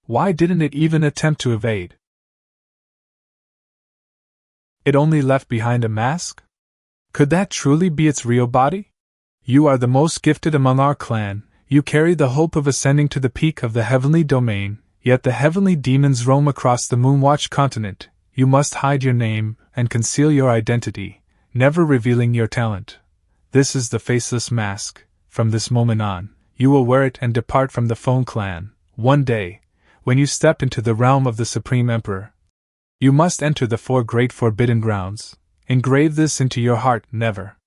Why didn't it even attempt to evade? It only left behind a mask? Could that truly be its real body? You are the most gifted among our clan, you carry the hope of ascending to the peak of the heavenly domain, yet the heavenly demons roam across the Moonwatch continent. You must hide your name and conceal your identity, never revealing your talent. This is the faceless mask. From this moment on, you will wear it and depart from the Phone clan. One day, when you step into the realm of the Supreme Emperor, you must enter the 4 great forbidden grounds. Engrave this into your heart, never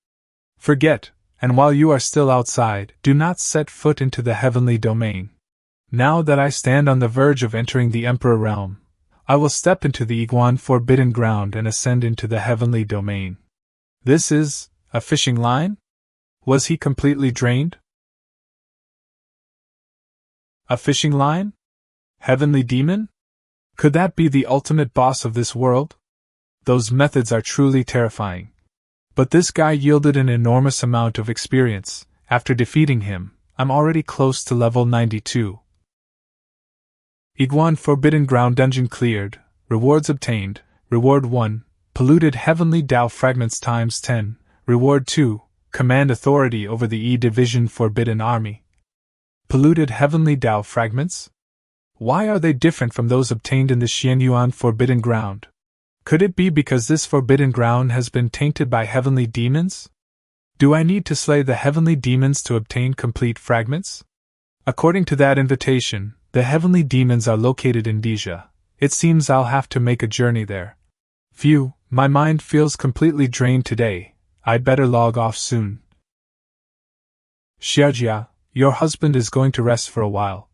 forget, and while you are still outside, do not set foot into the heavenly domain. Now that I stand on the verge of entering the Emperor realm, I will step into the Iguan forbidden ground and ascend into the heavenly domain. This is a fishing line? Was he completely drained? A fishing line? Heavenly demon? Could that be the ultimate boss of this world? Those methods are truly terrifying. But this guy yielded an enormous amount of experience. After defeating him, I'm already close to level 92. Iguan Forbidden Ground Dungeon cleared. Rewards obtained. Reward 1, Polluted Heavenly Dao Fragments times 10. Reward 2, Command Authority over the E-Division Forbidden Army. Polluted Heavenly Dao Fragments? Why are they different from those obtained in the Xianyuan Forbidden Ground? Could it be because this forbidden ground has been tainted by heavenly demons? Do I need to slay the heavenly demons to obtain complete fragments? According to that invitation, the heavenly demons are located in Deja. It seems I'll have to make a journey there. Phew, my mind feels completely drained today. I'd better log off soon. Xiajia, your husband is going to rest for a while.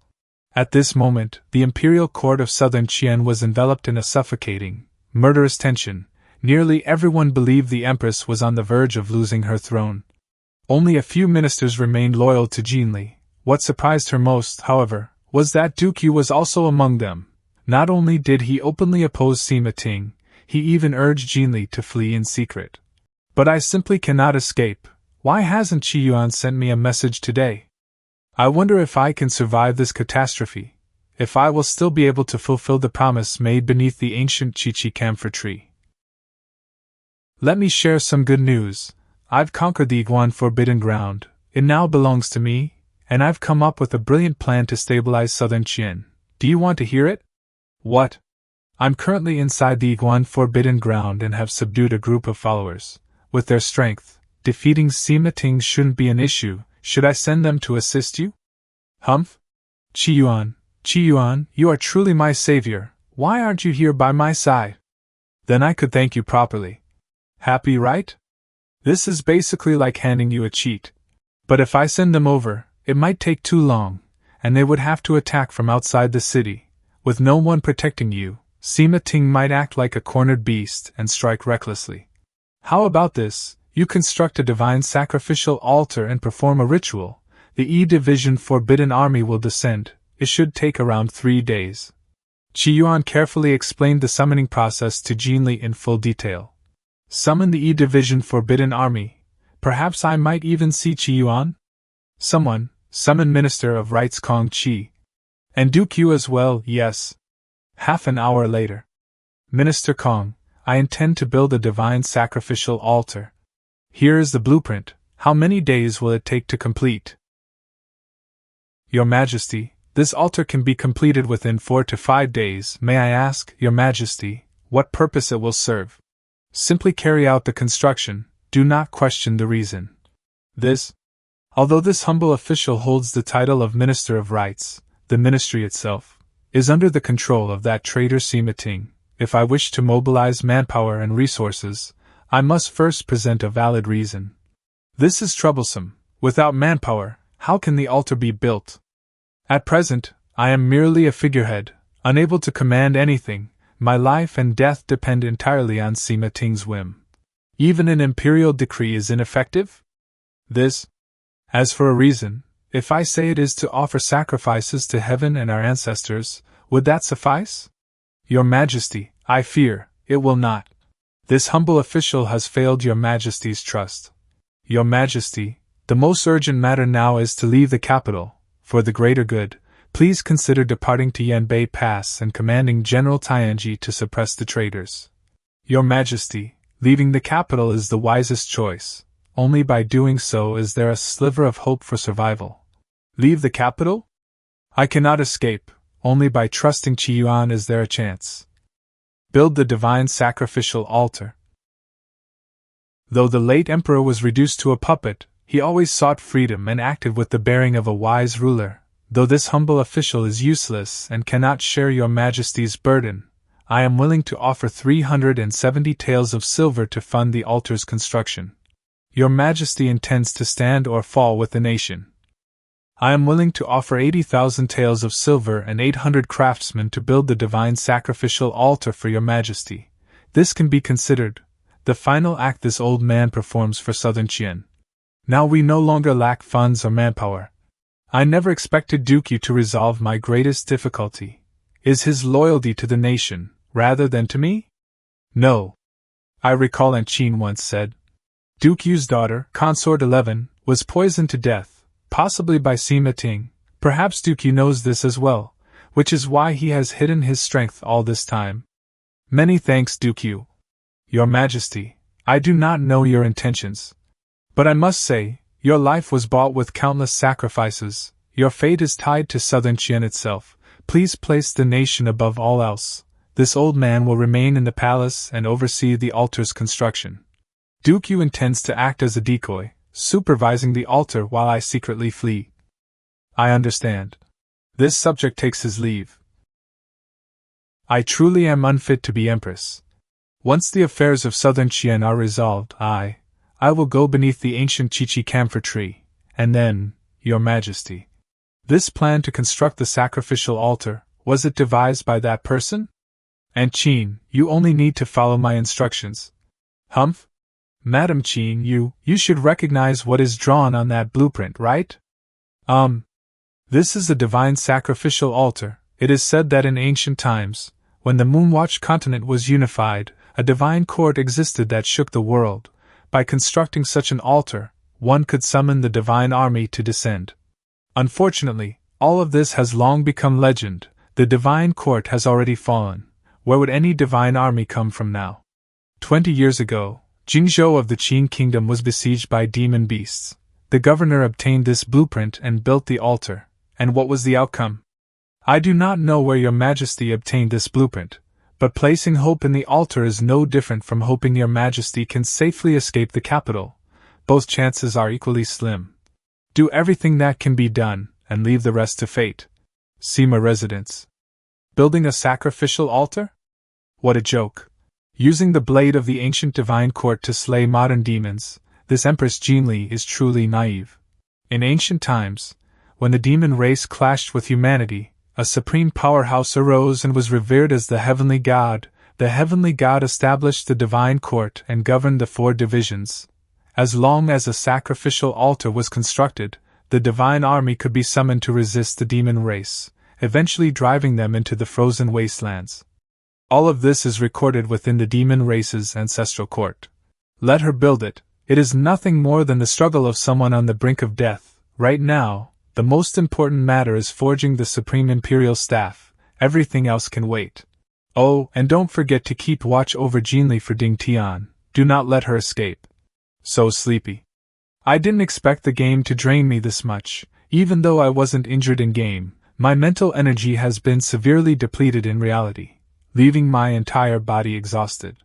At this moment, the imperial court of southern Qian was enveloped in a suffocating, murderous tension. Nearly everyone believed the Empress was on the verge of losing her throne. Only a few ministers remained loyal to Jinli. What surprised her most, however, was that Duke Yu was also among them. Not only did he openly oppose Sima Ting, he even urged Jinli to flee in secret. But I simply cannot escape. Why hasn't Qi Yuan sent me a message today? I wonder if I can survive this catastrophe, if I will still be able to fulfill the promise made beneath the ancient Chi-Chi camphor tree. Let me share some good news. I've conquered the Iguan Forbidden Ground. It now belongs to me, and I've come up with a brilliant plan to stabilize southern Qian. Do you want to hear it? What? I'm currently inside the Iguan Forbidden Ground and have subdued a group of followers. With their strength, defeating Sima Ting shouldn't be an issue. Should I send them to assist you? Humph? Qi Yuan, you are truly my savior. Why aren't you here by my side? Then I could thank you properly. Happy, right? This is basically like handing you a cheat. But if I send them over, it might take too long, and they would have to attack from outside the city. With no one protecting you, Sima Ting might act like a cornered beast and strike recklessly. How about this? You construct a divine sacrificial altar and perform a ritual. The E-Division Forbidden Army will descend. It should take around 3 days. Qi Yuan carefully explained the summoning process to Jinli in full detail. Summon the E-Division Forbidden Army. Perhaps I might even see Qi Yuan? Someone, summon Minister of Rights Kong Qi. And Duke Yu as well, yes. Half an hour later. Minister Kong, I intend to build a divine sacrificial altar. Here is the blueprint. How many days will it take to complete? Your Majesty, this altar can be completed within 4 to 5 days. May I ask, Your Majesty, what purpose it will serve? Simply carry out the construction, do not question the reason. Although this humble official holds the title of Minister of Rights, the ministry itself is under the control of that traitor Sima Ting. If I wish to mobilize manpower and resources, I must first present a valid reason. This is troublesome. Without manpower, how can the altar be built? At present, I am merely a figurehead, unable to command anything. My life and death depend entirely on Sima Ting's whim. Even an imperial decree is ineffective? As for a reason, if I say it is to offer sacrifices to heaven and our ancestors, would that suffice? Your Majesty, I fear, it will not. This humble official has failed Your Majesty's trust. Your Majesty, the most urgent matter now is to leave the capital. For the greater good, please consider departing to Yanbei Pass and commanding General Tianji to suppress the traitors. Your Majesty, leaving the capital is the wisest choice. Only by doing so is there a sliver of hope for survival. Leave the capital? I cannot escape. Only by trusting Qi Yuan is there a chance. Build the divine sacrificial altar. Though the late emperor was reduced to a puppet, he always sought freedom and acted with the bearing of a wise ruler. Though this humble official is useless and cannot share your Majesty's burden, I am willing to offer 370 taels of silver to fund the altar's construction. Your Majesty intends to stand or fall with the nation. I am willing to offer 80,000 taels of silver and 800 craftsmen to build the divine sacrificial altar for your Majesty. This can be considered the final act this old man performs for Southern Qian. Now we no longer lack funds or manpower. I never expected Dooku to resolve my greatest difficulty. Is his loyalty to the nation, rather than to me? No. I recall Aunt Qin once said. Dooku's daughter, Consort 11, was poisoned to death, possibly by Sima Ting. Perhaps Dooku knows this as well, which is why he has hidden his strength all this time. Many thanks, Dooku. Your Majesty, I do not know your intentions. But I must say, your life was bought with countless sacrifices. Your fate is tied to Southern Qian itself. Please place the nation above all else. This old man will remain in the palace and oversee the altar's construction. Dooku intends to act as a decoy, supervising the altar while I secretly flee. I understand. This subject takes his leave. I truly am unfit to be Empress. Once the affairs of Southern Qian are resolved, I will go beneath the ancient Chichi camphor tree, and then, Your Majesty. This plan to construct the sacrificial altar, was it devised by that person? Aunt Qin, you only need to follow my instructions. Humph? Madam Qin, you should recognize what is drawn on that blueprint, right? This is the divine sacrificial altar. It is said that in ancient times, when the Moonwatch continent was unified, a divine court existed that shook the world. By constructing such an altar, one could summon the divine army to descend. Unfortunately, all of this has long become legend. The divine court has already fallen. Where would any divine army come from now? 20 years ago, Jingzhou of the Qin kingdom was besieged by demon beasts. The governor obtained this blueprint and built the altar. And what was the outcome? I do not know where your Majesty obtained this blueprint, but placing hope in the altar is no different from hoping your Majesty can safely escape the capital. Both chances are equally slim. Do everything that can be done, and leave the rest to fate. Sima residence. Building a sacrificial altar? What a joke. Using the blade of the ancient divine court to slay modern demons, this Empress Jinli is truly naive. In ancient times, when the demon race clashed with humanity, a supreme powerhouse arose and was revered as the Heavenly God. The Heavenly God established the divine court and governed the 4 divisions. As long as a sacrificial altar was constructed, the divine army could be summoned to resist the demon race, eventually driving them into the frozen wastelands. All of this is recorded within the demon race's ancestral court. Let her build it. It is nothing more than the struggle of someone on the brink of death. Right now, the most important matter is forging the Supreme Imperial Staff. Everything else can wait. Oh, and don't forget to keep watch over Jinli for Ding Tian. Do not let her escape. So sleepy. I didn't expect the game to drain me this much. Even though I wasn't injured in game, my mental energy has been severely depleted in reality, leaving my entire body exhausted.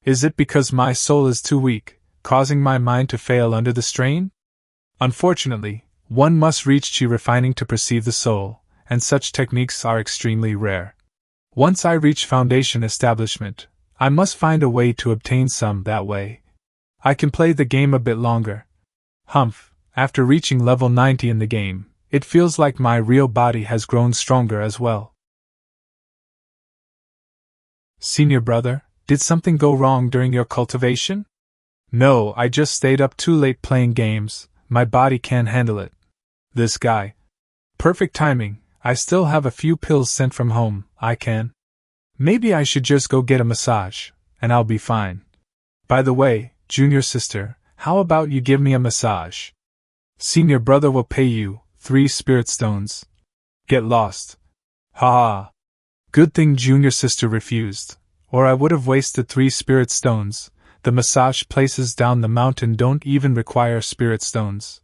Is it because my soul is too weak, causing my mind to fail under the strain? Unfortunately, one must reach Qi refining to perceive the soul, and such techniques are extremely rare. Once I reach foundation establishment, I must find a way to obtain some that way. I can play the game a bit longer. Humph, after reaching level 90 in the game, it feels like my real body has grown stronger as well. Senior brother, did something go wrong during your cultivation? No, I just stayed up too late playing games. My body can't handle it. This guy. Perfect timing. I still have a few pills sent from home. I can. Maybe I should just go get a massage, and I'll be fine. By the way, junior sister, how about you give me a massage? Senior brother will pay you 3 spirit stones. Get lost. Ha ha. Good thing junior sister refused, or I would have wasted 3 spirit stones. The massage places down the mountain don't even require spirit stones.